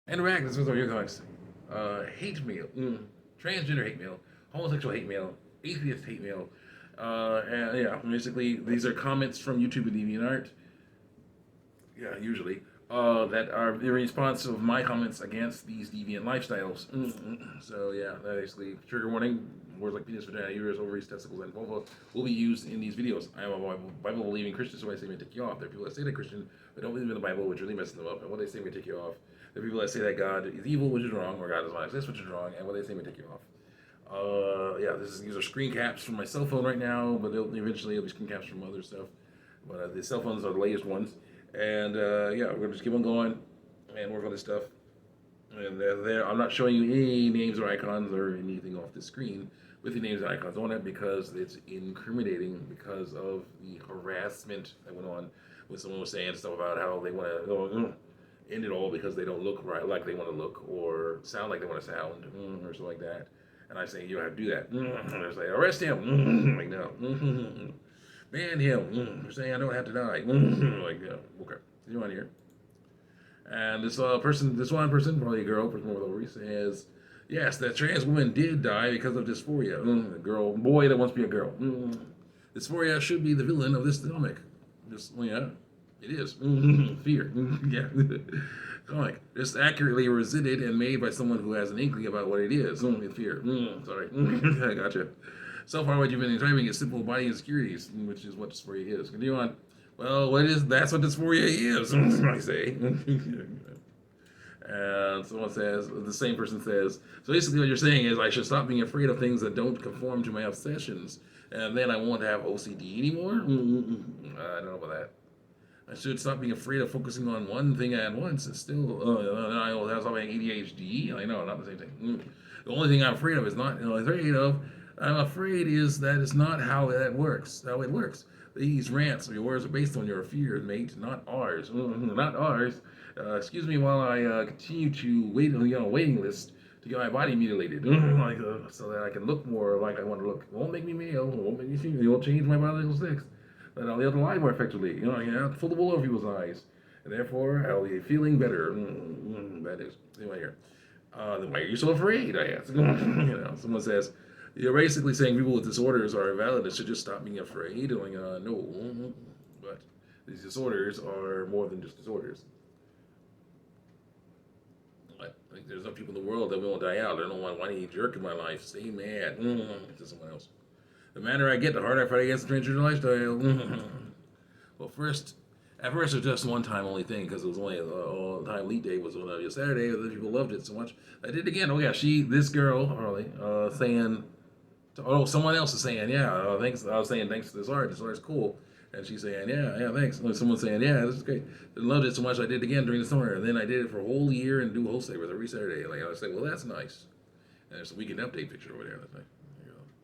And rag, this is what your comments. Hate mail, transgender hate mail, homosexual hate mail, atheist hate mail. And yeah, basically, these are comments from YouTube and DeviantArt. Yeah, usually. That are in response of my comments against these deviant lifestyles. So yeah, basically, trigger warning. Words like penis, vagina, uterus, ovaries, testicles, and vulva will be used in these videos. I am a Bible believing Christian, so I say may take you off. There are people that say they're Christian, but don't believe in the Bible, which really messes them up. And what they say may take you off. There are people that say that God is evil, which is wrong, or God does not exist, which is wrong, and what they say may take you off. Yeah, these are screen caps from my cell phone right now, but eventually it'll be screen caps from other stuff. But the cell phones are the latest ones, and yeah, we're gonna just keep on going and work on this stuff. And I'm not showing you any names or icons or anything off the screen with the names and icons on it because it's incriminating because of the harassment that went on when someone was saying stuff about how they want to end it all because they don't look right like they want to look or sound like they want to sound or something like that. And I say you don't have to do that. And I say arrest him. Like no. Ban him. They're saying I don't have to die. Like no. Okay. You on here? And this one person, probably a girl, person with ovaries, says, yes, that trans woman did die because of dysphoria. A girl, boy that wants to be a girl. Dysphoria should be the villain of this comic. Just, yeah, it is. Fear. Yeah. Comic. Just accurately represented and made by someone who has an inkling about what it is. Fear. Sorry. I gotcha. So far, what you've been describing is simple body insecurities, which is what dysphoria is. Continue on. Well, that's what dysphoria is, I say. And someone says, the same person says, so basically what you're saying is I should stop being afraid of things that don't conform to my obsessions, and then I won't have OCD anymore? I don't know about that. I should stop being afraid of focusing on one thing at once. It's still, I will have something ADHD. I know, not the same thing. The only thing I'm afraid of is not, I'm afraid is that it's not how that works, how it works. These rants or your words are based on your fears, mate, not ours. Not ours. Excuse me while I continue to wait on the waiting list to get my body mutilated, like so that I can look more like I want to look. It won't make me male. It won't make me female. It won't change my biological sex. But I'll be able to lie more effectively. Full of wool over people's eyes, and therefore I'll be feeling better. That is. Anyway, here. Then why are you so afraid? I ask. Someone says, you're basically saying people with disorders are invalid and should just stop being afraid. Going, no, but these disorders are more than just disorders. Like there's enough people in the world that won't die out. I don't want any jerk in my life. Stay mad to someone else. The madder I get, the harder I fight against the transgender lifestyle. Well, at first it was just one time only thing because it was only all time elite day was on a Saturday. Other people loved it so much. I did it again. Oh yeah, this girl, Harley, saying, someone else is saying, yeah, thanks. I was saying thanks to this art. This art's cool. And she's saying, yeah, thanks. And someone's saying, yeah, this is great. I loved it so much I did it again during the summer. And then I did it for a whole year and do a whole with every Saturday. Like I say, well, that's nice. And there's a weekend update picture over there. That's like,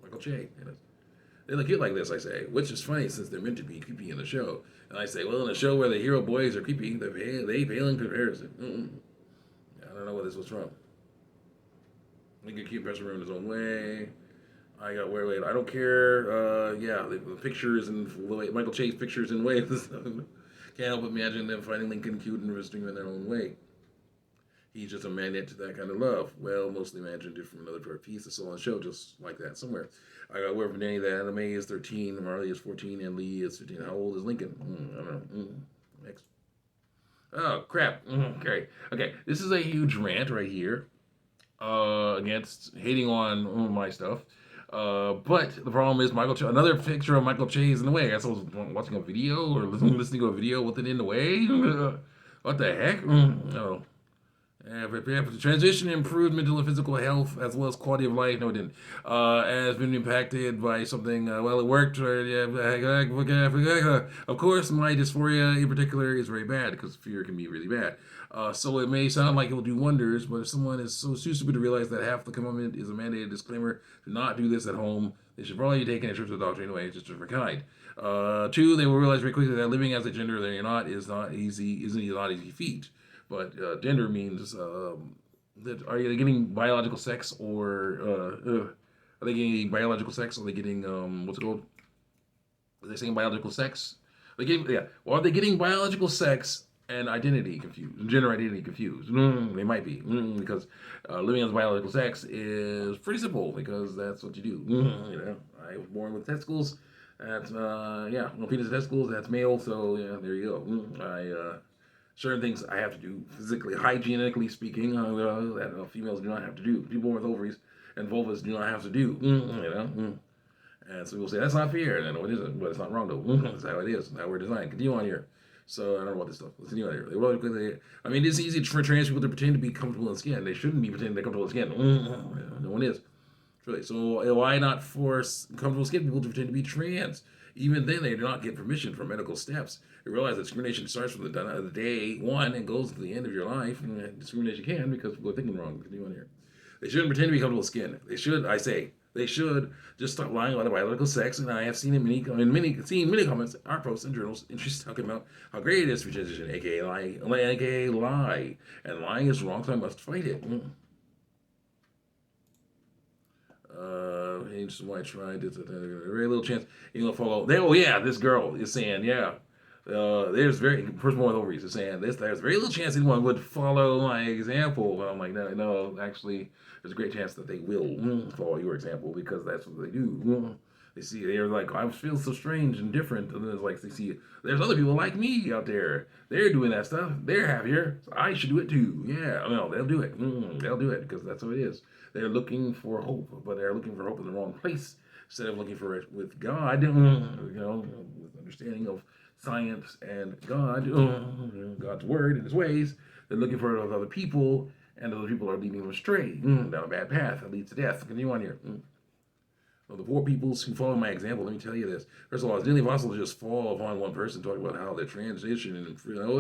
Michael Che. They look cute like this, I say, which is funny since they're meant to be creepy in the show. And I say, well, in a show where the hero boys are creepy, they pale in comparison. I don't know where this was from. Make a cute person in his own way. I got wait. I don't care. Yeah, the pictures and Michael Chase pictures in ways. Can't help but imagine them finding Lincoln cute and visiting him in their own way. He's just a magnet to that kind of love. Well, mostly imagined it from another piece that's on the show, just like that somewhere. I got word from Danny that Anime is 13, Marley is 14, and Lee is 15. How old is Lincoln? I don't know. Next. Oh, crap. Okay, this is a huge rant right here against hating on my stuff. But the problem is another picture of Michael Che is in the way. I guess I was watching a video or listening to a video with it in the way. What the heck? Oh. The transition improved mental and physical health as well as quality of life. No, it didn't. Has been impacted by something. Well, it worked. Of course, my dysphoria in particular is very bad because fear can be really bad. So it may sound like it will do wonders, but if someone is so stupid to realize that half the commitment is a mandated disclaimer to not do this at home, they should probably be taking a trip to the doctor anyway, just for kind. Two, they will realize very quickly that living as a gender that you're not is not easy. Isn't a not easy feat. But gender means that are they getting biological sex or are they getting biological sex? Are they getting what's it called? Are they saying biological sex? They getting Well, are they getting biological sex and identity confused, gender identity confused. They might be because living as biological sex is pretty simple because that's what you do. You know, I was born with testicles. That's yeah, no penis and testicles. That's male. So yeah, there you go. I certain things I have to do physically, hygienically speaking, that females do not have to do. People with ovaries and vulvas do not have to do. You know. And so people say that's not fair. And I know it isn't, but it's not wrong though. That's how it is. That's how we're designed. Continue on here. So I don't know about this stuff. Let's continue on here. I mean, it's easy for trans people to pretend to be comfortable in skin. They shouldn't be pretending they're comfortable in skin. No one is. Really. So why not force comfortable skin people to pretend to be trans? Even then, they do not get permission from medical steps. They realize that discrimination starts from the day one and goes to the end of your life. And discrimination can because people are thinking wrong. Continue on here. They shouldn't pretend to be comfortable with skin. They should, I say, they should just stop lying about biological sex. And I have seen in many comments, art posts, and journals, interested talking about how great it is for transition, aka lie, and lying is wrong, so I must fight it. So I tried this. Very little chance you'll follow. Oh yeah, this girl is saying yeah. There's very first one with ovaries is saying this. There's very little chance anyone would follow my example. But I'm like, no. Actually, there's a great chance that they will follow your example because that's what they do. They see they're like, I feel so strange and different, and then it's like they see there's other people like me out there. They're doing that stuff. They're happier. So I should do it too. Yeah, no, they'll do it. They'll do it because that's what it is. They're looking for hope, but they're looking for hope in the wrong place instead of looking for it with God. You know, with understanding of science and God, God's word and His ways. They're looking for it with other people, and other people are leading them astray down a bad path that leads to death. Continue on here. Well, the poor peoples who follow my example, let me tell you this. First of all, it's nearly impossible to just fall upon one person talking about how they're transitioning.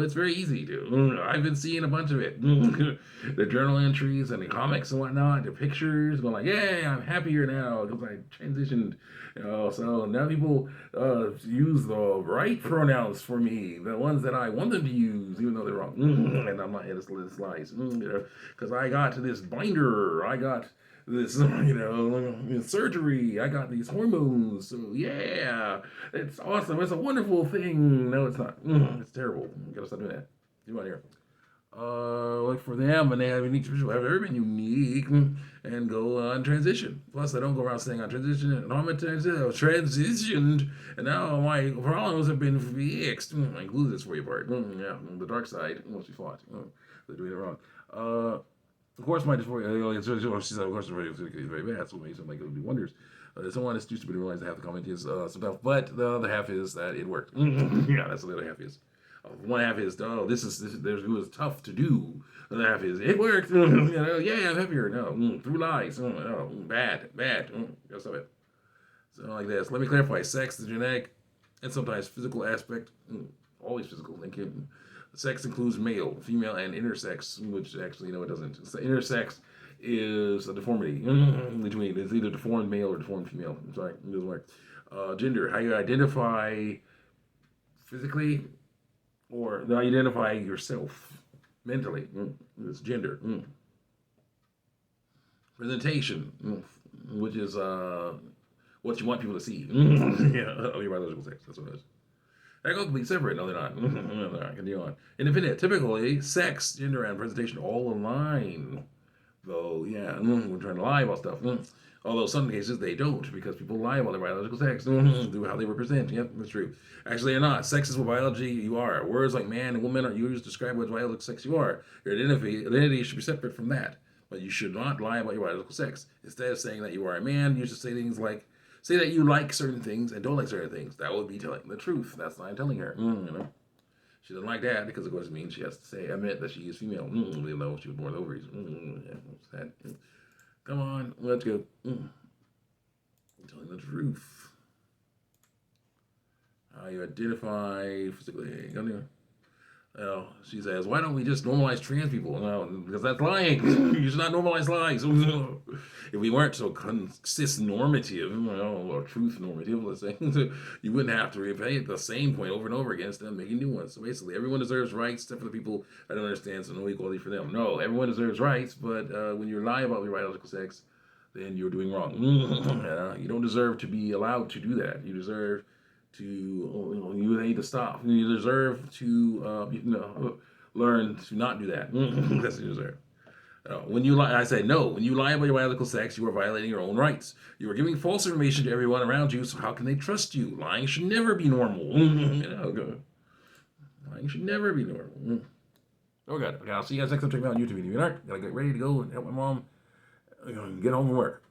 It's very easy to. I've been seeing a bunch of it. The journal entries and the comics and whatnot, the pictures, going like, yeah, I'm happier now because I transitioned. So now people use the right pronouns for me, the ones that I want them to use, even though they're wrong. And I'm not in this lies. Because I got this binder, I got this, surgery. I got these hormones. So yeah, it's awesome. It's a wonderful thing. No, it's not. It's terrible. You gotta stop doing that. Do out here. Like for them, and they have unique have ever been unique and go on transition. Plus, I don't go around saying I transitioned and I'm transitioned, and now my problems have been fixed. I include this for you part. Yeah, the dark side must be fought. They're doing it wrong. Of course, my dysphoria, she said, of course, it's very bad, so it makes it like it would do wonders. Someone is too stupid to realize that half the comment is some stuff, but the other half is that it worked. Yeah, that's what the other half is. One half is, it was tough to do. The other half is, it worked. Yeah, I'm happier. No, through lies. Bad. Gotta stop it. So like this. Let me clarify. Sex, the genetic, and sometimes physical aspect. Always physical. Thank you. Sex includes male, female, and intersex, which actually, it doesn't. So intersex is a deformity between. It's either deformed male or deformed female. I'm sorry, it doesn't work. Gender, how you identify physically or how you identify yourself mentally. It's gender. Presentation, which is what you want people to see. Of your biological sex. That's what it is. They're completely separate. No, they're not. No, they're not. Continue on. Independent. Typically, sex, gender, and presentation all align. Though, yeah, we're trying to lie about stuff. Although some cases they don't, because people lie about their biological sex through how they represent. Yep, that's true. Actually, they're not. Sex is what biology you are. Words like man and woman are used to describe what biological sex you are. Your identity should be separate from that. But you should not lie about your biological sex. Instead of saying that you are a man, you should say things like, say that you like certain things and don't like certain things. That would be telling the truth. That's not telling her. She doesn't like that because, of course, it means she has to admit that she is female. Even though she was born with ovaries. Come on, let's go. I'm telling the truth. How you identify physically. She says, why don't we just normalize trans people? No, because that's lying. You should not normalize lies. If we weren't so normative, or truth normative, let's say, you wouldn't have to repeat the same point over and over again instead of making new ones. So basically, everyone deserves rights except for the people that don't understand, so no equality for them. No, everyone deserves rights, but when you lie about your biological sex, then you're doing wrong. You don't deserve to be allowed to do that. You deserve to, you need to stop. You deserve to, learn to not do that. That's what you deserve. When you lie, I say no. When you lie about your biological sex, you are violating your own rights. You are giving false information to everyone around you, so how can they trust you? Lying should never be normal. Lying should never be normal. Oh, God. Okay, I'll see you guys next time. Check me out on YouTube. If you're not, gotta get ready to go and help my mom get home from work.